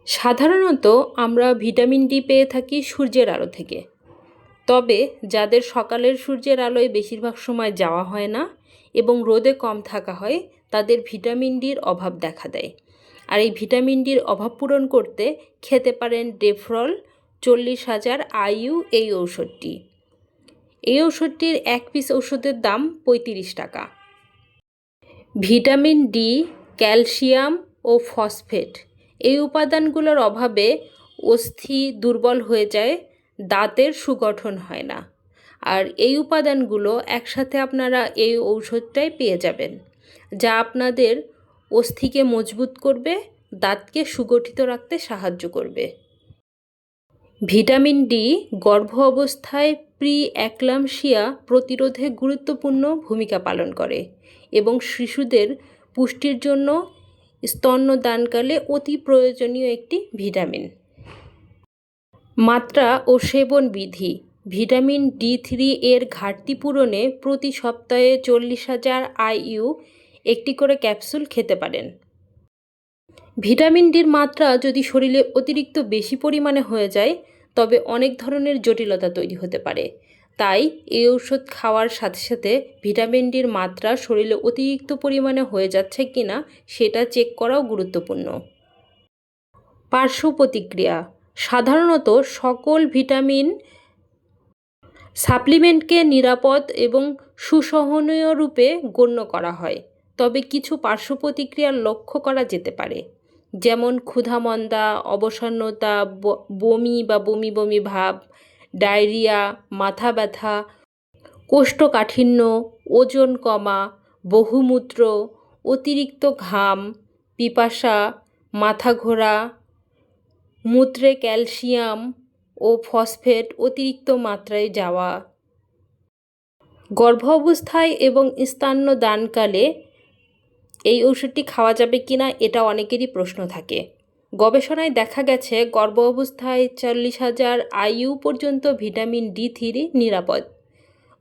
সাধারণত আমরা vitamin D পেয়ে থাকি সূর্যের আলো থেকে। তবে যাদের সকালের সূর্যের আলোয় বেশিরভাগ সময় যাওয়া হয় না এবং রোদে কম থাকা হয়, তাদের ভিটামিন ডির অভাব দেখা দেয়। আর এই ভিটামিন ডির অভাব পূরণ করতে খেতে পারেন ডেফ্রল 40,000 IU এই ঔষধটি। এই ঔষধটির এক পিস ওষুধের দাম 35 টাকা। ভিটামিন ডি, ক্যালসিয়াম ও ফসফেট এই উপাদানগুলোর অভাবে অস্থি দুর্বল হয়ে যায়, দাঁতের সুগঠন হয় না। আর এই উপাদানগুলো একসাথে আপনারা এই ঔষধটাই পেয়ে যাবেন, যা আপনাদের অস্থিকে মজবুত করবে, দাঁতকে সুগঠিত রাখতে সাহায্য করবে। ভিটামিন ডি গর্ভ অবস্থায় প্রি অ্যাক্লাম্পসিয়া প্রতিরোধে গুরুত্বপূর্ণ ভূমিকা পালন করে এবং শিশুদের পুষ্টির জন্য স্তন্যদানকালে অতি প্রয়োজনীয় একটি ভিটামিন। মাত্রা ও সেবন বিধি: ভিটামিন ডি3 এর ঘাটতি পূরণে প্রতি সপ্তাহে 40,000 IU একটি করে ক্যাপসুল খেতে পারেন। ভিটামিন ডির মাত্রা যদি শরীরে অতিরিক্ত বেশি পরিমাণে হয়ে যায়, তবে অনেক ধরনের জটিলতা তৈরি হতে পারে। তাই এই ওষুধ খাওয়ার সাথে সাথে ভিটামিন ডির মাত্রা শরীরে অতিরিক্ত পরিমাণে হয়ে যাচ্ছে কিনা সেটা চেক করাও গুরুত্বপূর্ণ। পার্শ্ব প্রতিক্রিয়া: সাধারণত সকল ভিটামিন সাপ্লিমেন্টকে নিরাপদ এবং সুসহনীয় রূপে গণ্য করা হয়, তবে কিছু পার্শ্ব প্রতিক্রিয়া লক্ষ্য করা যেতে পারে, যেমন ক্ষুধামন্দা, অবসন্নতা, বমি বা বমি বমি ভাব, ডায়রিয়া, মাথা ব্যথা, কোষ্ঠকাঠিন্য, ওজন কমা, বহুমূত্র, অতিরিক্ত ঘাম, পিপাসা, মাথা ঘোরা, মূত্রে ক্যালসিয়াম ও ফসফেট অতিরিক্ত মাত্রায় যাওয়া। গর্ভ অবস্থায় এবং স্তন্যদানকালে এই ওষুধটি খাওয়া যাবে কিনা এটা অনেকেরই প্রশ্ন থাকে। গবেষণায় দেখা গেছে গর্ভ অবস্থায় 40,000 IU পর্যন্ত ভিটামিন ডি3 নিরাপদ।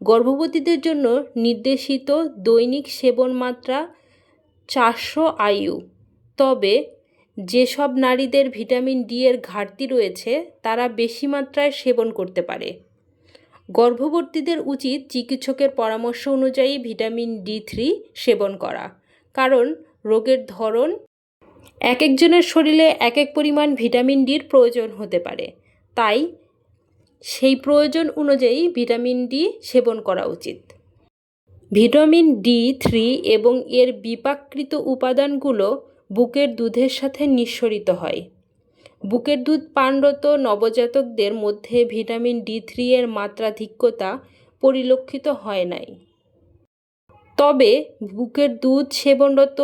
গর্ভবতীদের জন্য নির্দেশিত দৈনিক সেবন মাত্রা 400 IU। তবে যেসব নারীদের ভিটামিন ডি এর ঘাটতি রয়েছে তারা বেশি মাত্রায় সেবন করতে পারে। গর্ভবতীদের উচিত চিকিৎসকের পরামর্শ অনুযায়ী ভিটামিন ডি3 সেবন করা, কারণ রোগের ধরন এক একজনের শরীরে এক এক পরিমাণ ভিটামিন ডির প্রয়োজন হতে পারে। তাই সেই প্রয়োজন অনুযায়ী ভিটামিন ডি সেবন করা উচিত। ভিটামিন ডি3 এবং এর বিপাকৃত উপাদানগুলো বুকের দুধের সাথে নিঃসরিত হয়। বুকের দুধ পানরত নবজাতকদের মধ্যে ভিটামিন ডি3 এর মাত্রাধিক্যতা পরিলক্ষিত হয় নাই। তবে বুকের দুধ সেবনরত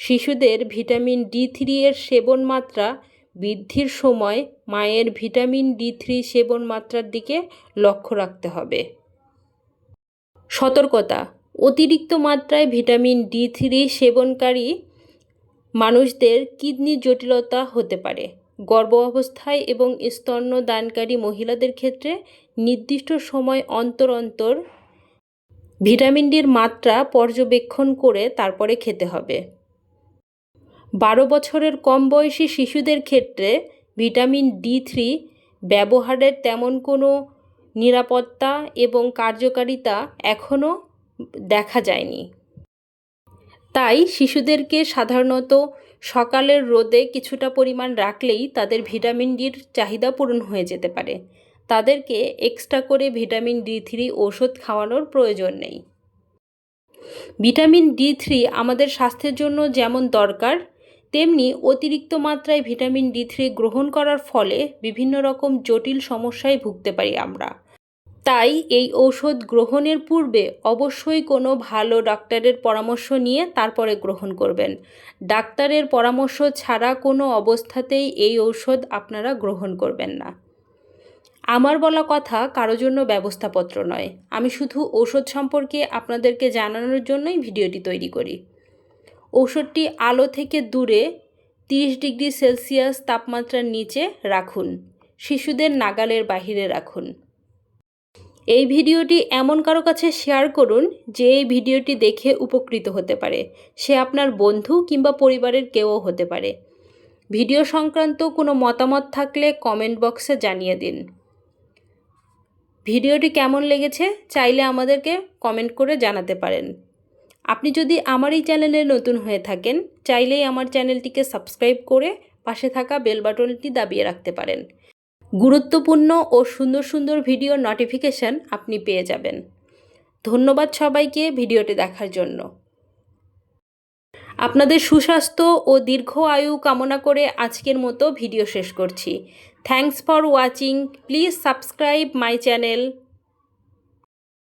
শিশুদের ভিটামিন ডি3 এর সেবন মাত্রা বৃদ্ধির সময় মায়ের ভিটামিন ডি3 সেবন মাত্রার দিকে লক্ষ্য রাখতে হবে। সতর্কতা: অতিরিক্ত মাত্রায় ভিটামিন ডি3 সেবনকারী মানুষদের কিডনি জটিলতা হতে পারে। গর্ভ অবস্থায় এবং স্তন্যদানকারী মহিলাদের ক্ষেত্রে নির্দিষ্ট সময় অন্তর অন্তর ভিটামিন ডির মাত্রা পর্যবেক্ষণ করে তারপরে খেতে হবে। 12 বছরের কম বয়সী শিশুদের ক্ষেত্রে ভিটামিন ডি3 ব্যবহারের তেমন কোনো নিরাপত্তা এবং কার্যকারিতা এখনও দেখা যায়নি। তাই শিশুদেরকে সাধারণত সকালের রোদে কিছুটা পরিমাণ রাখলেই তাদের ভিটামিন ডির চাহিদা পূরণ হয়ে যেতে পারে। তাদেরকে এক্সট্রা করে ভিটামিন ডি3 ওষুধ খাওয়ানোর প্রয়োজন নেই। ভিটামিন ডি3 আমাদের স্বাস্থ্যের জন্য যেমন দরকার, তেমনি অতিরিক্ত মাত্রায় ভিটামিন ডি3 গ্রহণ করার ফলে বিভিন্ন রকম জটিল সমস্যায় ভুগতে পারি আমরা। তাই এই ঔষধ গ্রহণের পূর্বে অবশ্যই কোনো ভালো ডাক্তারের পরামর্শ নিয়ে তারপরে গ্রহণ করবেন। ডাক্তারের পরামর্শ ছাড়া কোনো অবস্থাতেই এই ঔষধ আপনারা গ্রহণ করবেন না। আমার বলা কথা কারো জন্য ব্যবস্থাপত্র নয়, আমি শুধু ঔষধ সম্পর্কে আপনাদেরকে জানানোর জন্যই ভিডিওটি তৈরি করি। ঔষধটি আলো থেকে দূরে 30 ডিগ্রি সেলসিয়াস তাপমাত্রার নিচে রাখুন, শিশুদের নাগালের বাহিরে রাখুন। এই ভিডিওটি এমন কারো কাছে শেয়ার করুন যে এই ভিডিওটি দেখে উপকৃত হতে পারে। সে আপনার বন্ধু কিংবা পরিবারের কেউও হতে পারে। ভিডিও সংক্রান্ত কোনো মতামত থাকলে কমেন্ট বক্সে জানিয়ে দিন। ভিডিওটি কেমন লেগেছে চাইলে আমাদেরকে কমেন্ট করে জানাতে পারেন। আপনি যদি আমার এই চ্যানেলে নতুন হয়ে থাকেন চাইলেই আমার চ্যানেলটিকে সাবস্ক্রাইব করে পাশে থাকা বেল বাটনটি দাবিয়ে রাখতে পারেন। গুরুত্বপূর্ণ ও সুন্দর সুন্দর ভিডিওর নোটিফিকেশন আপনি পেয়ে যাবেন। ধন্যবাদ সবাইকে ভিডিওটি দেখার জন্য। আপনাদের সুস্বাস্থ্য ও দীর্ঘ আয়ু কামনা করে আজকের মতো ভিডিও শেষ করছি। Thanks for watching. Please subscribe my channel.